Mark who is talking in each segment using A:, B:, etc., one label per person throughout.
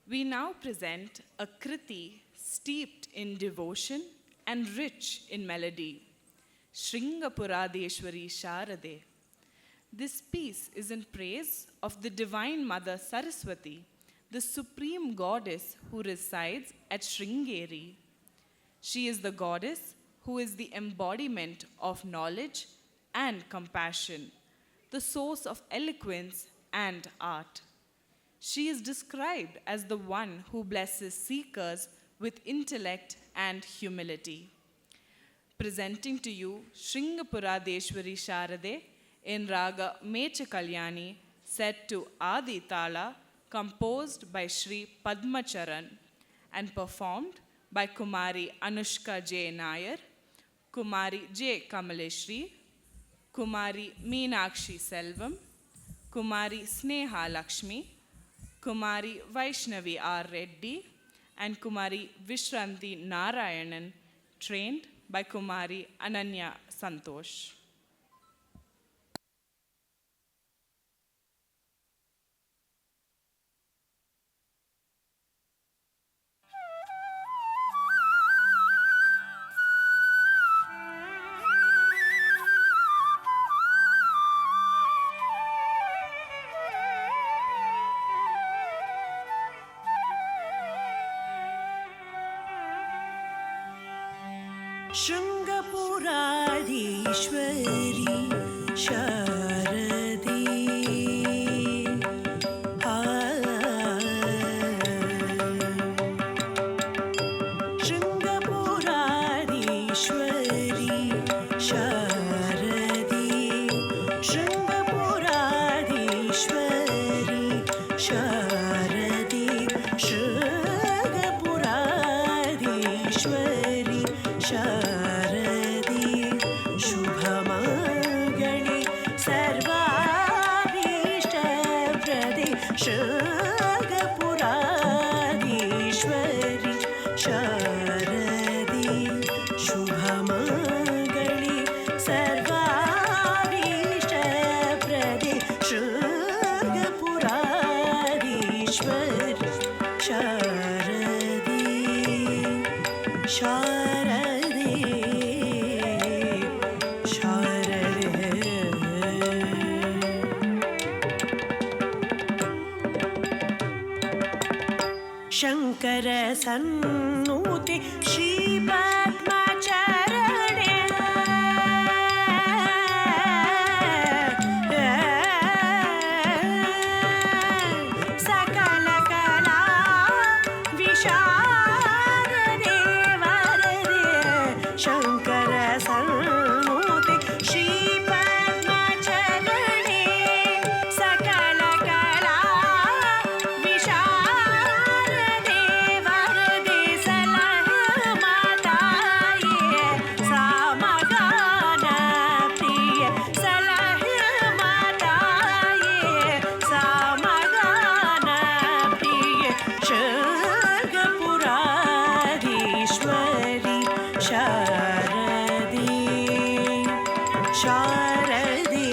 A: We now present a kriti steeped in devotion and rich in melody, Shringapuradeshwari Sharade. This piece is in praise of the Divine Mother Saraswati, the supreme goddess who resides at Sringeri. She is the goddess who is the embodiment of knowledge and compassion, the source of eloquence and art. She is described as the one who blesses seekers with intellect and humility. Presenting to you Shringapuradeshwari Sharade in Raga Mecha Kalyani, set to Adi Tala, composed by Sri Padmacharan and performed by Kumari Anushka J. Nair, Kumari J. Kamaleshri, Kumari Meenakshi Selvam, Kumari Sneha Lakshmi, Kumari Vaishnavi R. Reddy, and Kumari Vishranti Narayanan, trained by Kumari Ananya Santosh.
B: शृङ्गपुराधीश्वरी शारदे शृङ्गपुराधीश्वरी शारदे शृङ्गपुराधीश्वरी शारदे शृङ्गपुराधीश्वरी शारदे शुभमङ्गले सर्वाभीष्टप्रदे शृङ्गपुराधीश्वरि शारदे शुभमङ्गले सर्वाभीष्टप्रदे शृङ्गपुराधीश्वरि शारदे शारदे शङ्कर सन्नुते श्रीपद्मचरणे सकलकला विशारदे वरदे शङ्कर सन्नुते श्रीपद्मचरणे सकलकला विशारदे वरदे सलह माताये सामगान प्रिय सलह माताये सामगान प्रिय शृङ्गपुराधीश्वरी शारदे शारदे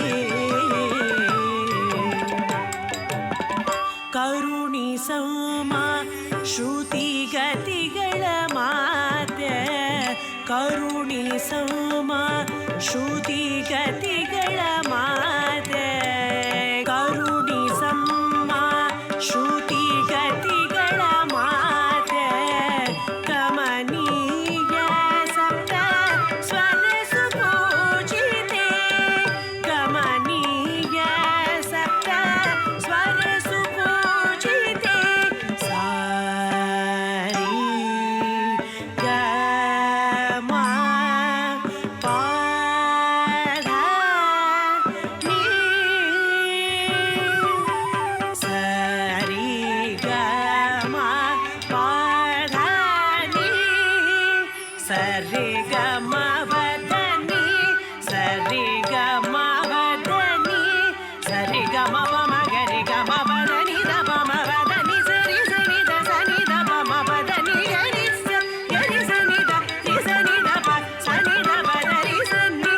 B: करुणी समा श्रुतिगतिಗಳ ಮಾತೆ ಕರುಣಿ ಸಮ ಶ್ರುತಿಗತಿಗಳ ಮಾತೆ ಕರುಣಿ ಸಮ ಶ್ರುತಿಗತಿಗಳ ಮಾತೆ ಕಮನೀಯ ಸಪ್ತ ಸ್ವರ ಸುಪೂಜಿತೆ ಕಮನೀಯ ಸಪ್ತ ಸ್ವರ ಸುಪೂಜಿತೆ ಸಾರಿ ಗಮ ಪಾಧ ನೀ ಸರಿ ಗಮ ಪಾಧ ನೀ ಸರಿ ಗಮ ಬದನಿ ಸರಿ ಗಮ ಬದನಿ ಸರಿ ಗಮ ಪಮ ಗರಿ ಗಮ ಬದನಿ ದ ಪಮ ಬದನಿ ಸರಿ ಸನಿ ದ ಸನಿ ದ ಪಮ ಬದನಿ ಗರಿ ಸನಿ ದ ರಿ ಸನಿ ದ ಪ ಸನಿ ದ ಬದ ರಿ ಸನಿ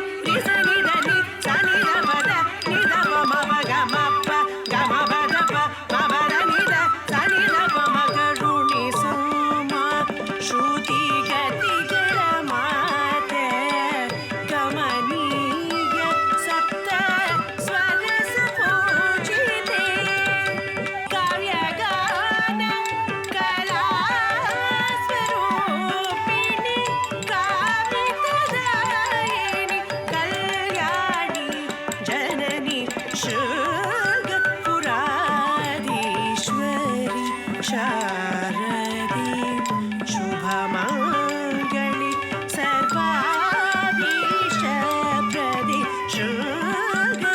B: ದ ನಿ ಸನಿ ದ ಬದ ನಿ ದ ಪಮ ಬ ಗಮ ಪ ಗಮ ಬದ ಪ ಮ ಬದ ನಿ the Sunny the ಪಮ ಗರು Sharde शुभमङ्गले सर्वाभीष्टप्रदे शृङ्गपुराधीश्वरि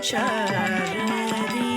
B: Sharde